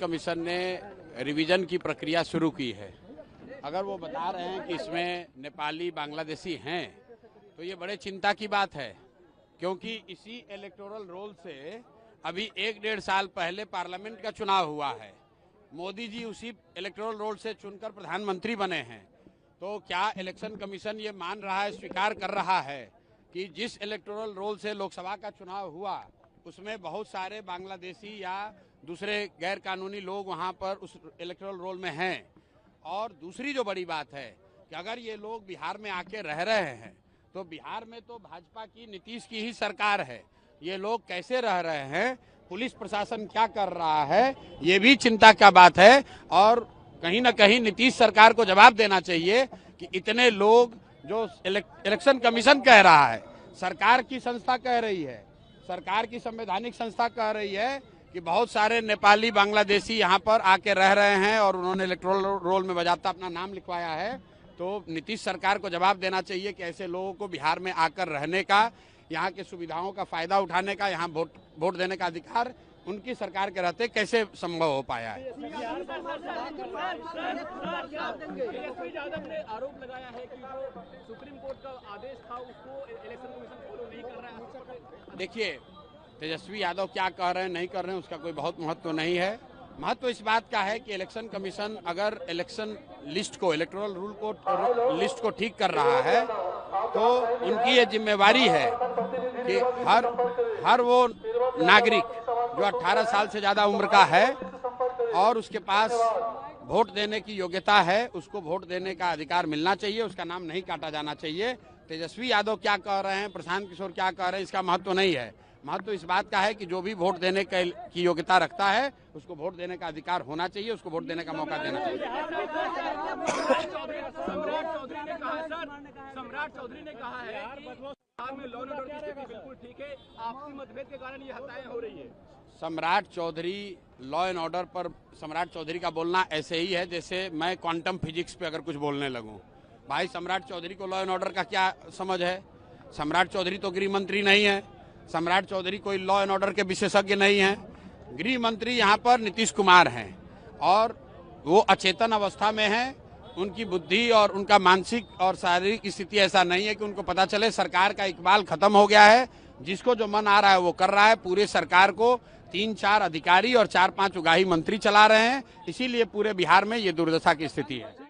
Commission ने revision की प्रक्रिया शुरू की है। अगर वो बता रहे हैं कि इसमें नेपाली बांग्लादेशी हैं तो ये बड़े चिंता की बात है, क्योंकि इसी इलेक्टोरल रोल से अभी 1-1.5 साल पहले पार्लियामेंट का चुनाव हुआ है। मोदी जी उसी इलेक्टोरल रोल से चुनकर प्रधानमंत्री बने हैं। तो क्या इलेक्शन कमीशन ये मान रहा है, स्वीकार कर रहा है कि जिस इलेक्टोरल रोल से लोकसभा का चुनाव हुआ उसमें बहुत सारे बांग्लादेशी या दूसरे गैर कानूनी लोग वहां पर उस इलेक्टोरल रोल में हैं? और दूसरी जो बड़ी बात है कि अगर ये लोग बिहार में आके रह रहे हैं तो बिहार में तो भाजपा की, नीतीश की ही सरकार है, ये लोग कैसे रह रहे हैं, पुलिस प्रशासन क्या कर रहा है, ये भी चिंता का बात है। और कहीं ना कहीं नीतीश सरकार को जवाब देना चाहिए कि इतने लोग, जो इलेक्शन कमीशन कह रहा है, सरकार की संस्था कह रही है, सरकार की संवैधानिक संस्था कह रही है कि बहुत सारे नेपाली बांग्लादेशी यहाँ पर आके रह रहे हैं और उन्होंने इलेक्टोरल रोल में बाकायदा अपना नाम लिखवाया है, तो नीतीश सरकार को जवाब देना चाहिए कि ऐसे लोगों को बिहार में आकर रहने का, यहाँ के सुविधाओं का फायदा उठाने का, यहाँ वोट देने का अधिकार उनकी सरकार के रहते कैसे संभव हो पाया है। आरोप लगाया है कि जो सुप्रीम कोर्ट का आदेश था उसको इलेक्शन कमीशन फॉलो नहीं कर रहा है। देखिए, तेजस्वी यादव क्या कह रहे हैं, नहीं कर रहे हैं, उसका कोई बहुत महत्व नहीं है। महत्व इस बात का है कि इलेक्शन कमीशन अगर इलेक्शन लिस्ट को, इलेक्टोरल रूल को, लिस्ट को ठीक कर रहा है तो उनकी ये जिम्मेवारी है कि हर वो नागरिक जो 18 साल से ज्यादा उम्र का है और उसके पास वोट देने की योग्यता है, उसको वोट देने का अधिकार मिलना चाहिए, उसका नाम नहीं काटा जाना चाहिए। तेजस्वी यादव क्या कह रहे हैं, प्रशांत किशोर क्या कह रहे हैं, इसका महत्व नहीं है। महत्व इस बात का है कि जो भी वोट देने की योग्यता रखता है उसको वोट देने का अधिकार होना चाहिए, उसको वोट देने का मौका देना चाहिए। सम्राट चौधरी ने कहा है कि बिहार में लॉ एंड ऑर्डर की स्थिति बिल्कुल ठीक है, आपसी मतभेद के कारण ये हत्याएं हो रही है। सम्राट चौधरी, लॉ एंड ऑर्डर पर सम्राट चौधरी का बोलना ऐसे ही है जैसे मैं क्वांटम फिजिक्स पे अगर कुछ बोलने लगूं। भाई, सम्राट चौधरी को लॉ एंड ऑर्डर का क्या समझ है? सम्राट चौधरी तो गृह मंत्री नहीं है, सम्राट चौधरी कोई लॉ एंड ऑर्डर के विशेषज्ञ नहीं है। गृह मंत्री यहाँ पर नीतीश कुमार हैं और वो अचेतन अवस्था में हैं। उनकी बुद्धि और उनका मानसिक और शारीरिक स्थिति ऐसा नहीं है कि उनको पता चले सरकार का इकबाल खत्म हो गया है, जिसको जो मन आ रहा है वो कर रहा है। पूरे सरकार को 3-4 अधिकारी और 4-5 उगाही मंत्री चला रहे हैं, इसीलिए पूरे बिहार में ये दुर्दशा की स्थिति है।